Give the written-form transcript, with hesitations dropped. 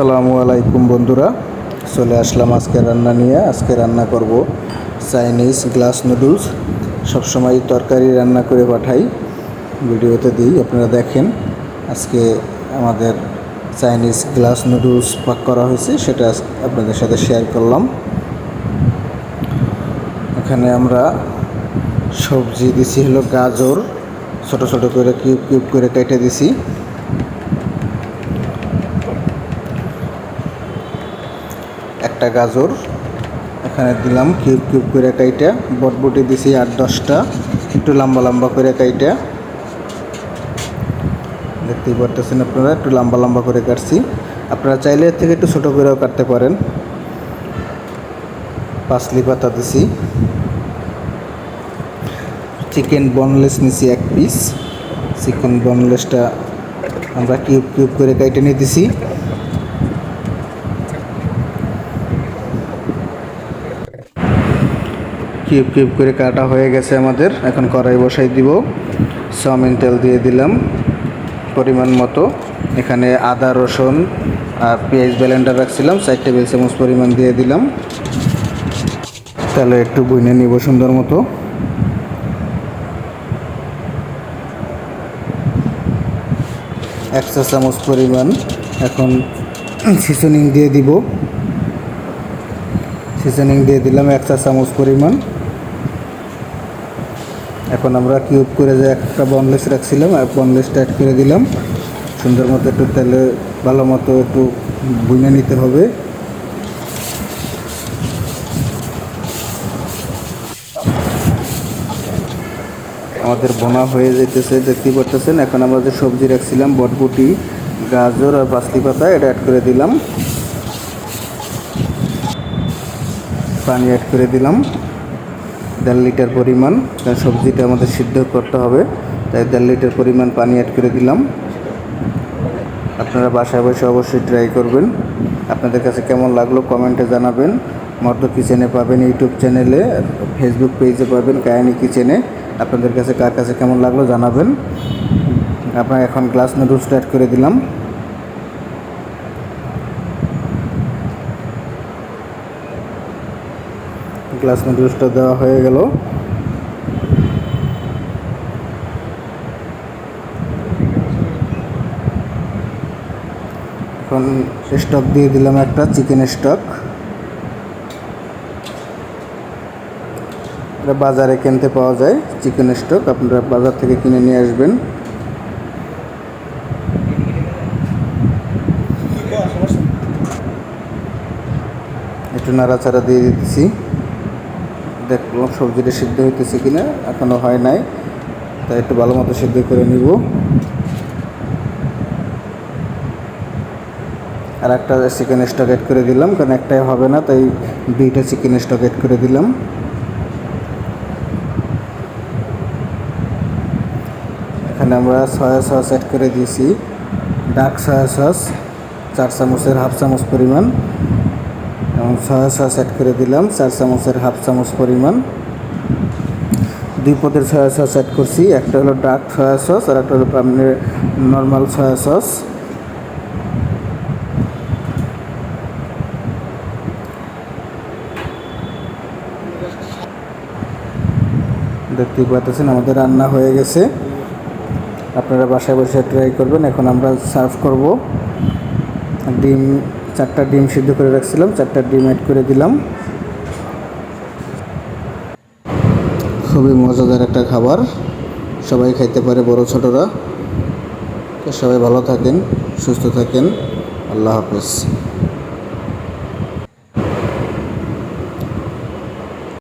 আসসালামু আলাইকুম বন্ধুরা, চলে আসলাম আজকে রান্না নিয়ে। আজকে রান্না করব চাইনিজ গ্লাস নুডলস। সবসময় তরকারি রান্না করে পাঠাই, ভিডিওতে দিই, আপনারা দেখেন। আজকে আমাদের চাইনিজ গ্লাস নুডলস পাক করা হয়েছে, সেটা আপনাদের সাথে শেয়ার করলাম। এখানে আমরা সবজি দিছি হলো গাজর, ছোট ছোট করে কিউব কিউব করে কেটে দিছি। একটা গাজর এখানে দিলাম কিউব কিউব করে কাইটা। বটবটি দিছি 8-10টা, একটু লম্বা লম্বা করে কাইটা। দেখতেই পারতেছেন আপনারা, একটু লম্বা লম্বা করে কাটছি। আপনারা চাইলে এর থেকে একটু ছোটো করেও কাটতে পারেন। পাঁচলি পাতা দিছি। চিকেন বনলেস নিছি 1 পিস। চিকেন বনলেসটা আমরা কিউব কিউব করে কাইটে নিয়ে দিছি। কিউব কিউব করে কাটা হয়ে গেছে আমাদের। এখন কড়াই বসাই দিব। চাউমিন তেল দিয়ে দিলাম পরিমাণ মতো। এখানে আদা রসুন আর পেঁয়াজ ব্লেন্ডার রাখছিলাম, 4 টেবিল চামচ পরিমাণ দিয়ে দিলাম। তাহলে একটু ভুনে নিব সুন্দর মতো। এক চা চামচ পরিমাণ এখন সিজনিং দিয়ে দিব। সিজনিং দিয়ে দিলাম 1 চা চামচ পরিমাণ। এখন আমরা কিউব করে যে একটা বনলেস রাখছিলাম, আর বনলেসটা অ্যাড করে দিলাম। সুন্দর মতো একটু তেলে ভালো মতো একটু ভুনে নিতে হবে। আমাদের বোনা হয়ে যেতেছে, দেখতেই পারতেছেন। এখন আমরা যে সবজি রাখছিলাম বটবটি, গাজর আর পাঁচলি পাতা, এটা অ্যাড করে দিলাম। পানি অ্যাড করে দিলাম 1.5 লিটার পরিমাণ, কারণ সবজিটা আমাদের সিদ্ধ করতে হবে, তাই 1.5 লিটার পরিমাণ পানি অ্যাড করে দিলাম। আপনারা বাসায় বসে অবশ্যই ট্রাই করবেন। আপনাদের কাছে কেমন লাগলো কমেন্টে জানাবেন। মর্দ কিচেনে পাবেন ইউটিউব চ্যানেলে, ফেসবুক পেজে পাবেন কায়ানি কিচেনে। আপনাদের কাছে কার কাছে কেমন লাগলো জানাবেন। আপনারা এখন গ্লাস নুডলসটা অ্যাড করে দিলাম। গ্লাস নুডলসটা দেওয়া হয়ে গেল। এখন স্টক দিয়ে দিলাম একটা চিকেন স্টক। এটা বাজারে কিনতে পাওয়া যায় চিকেন স্টক, আপনারা বাজার থেকে কিনে নিয়ে আসবেন। একটু নাড়াচাড়া দিয়ে দিতেছি, দেখলাম সবজিটা সিদ্ধ হইতেছে কিনা। এখনও হয় নাই, তাই একটু ভালো মতো সিদ্ধ করে নিব। আর একটা চিকেন স্টক অ্যাড করে দিলাম, কারণ একটাই হবে না, তাই 2টা চিকেন স্টক অ্যাড করে দিলাম। এখানে আমরা সয়া সস অ্যাড করে দিয়েছি, ডার্ক সয়া সস 4 চামচের হাফ চামচ পরিমাণ, এবং সয়া সস অ্যাড করে দিলাম 4 চামচের হাফ চামচ পরিমাণ। 2 পদের সয়া সস অ্যাড করছি, একটা হলো ডার্ক সয়া সস আর একটা হলো নর্মাল সয়া সস। দেখতেই পাচ্ছেন আমাদের রান্না হয়ে গেছে। আপনারা বাসায় বসে ট্রাই করবেন। এখন আমরা সার্ভ করব। ডিম 4টা ডিম সিদ্ধ করে রাখছিলাম, 4টা ডিম অ্যাড করে দিলাম। খুবই মজাদার একটা খাবার, সবাই খাইতে পারে, বড় ছোটরা। সবাই ভালো থাকেন, সুস্থ থাকেন। আল্লাহ হাফেজ।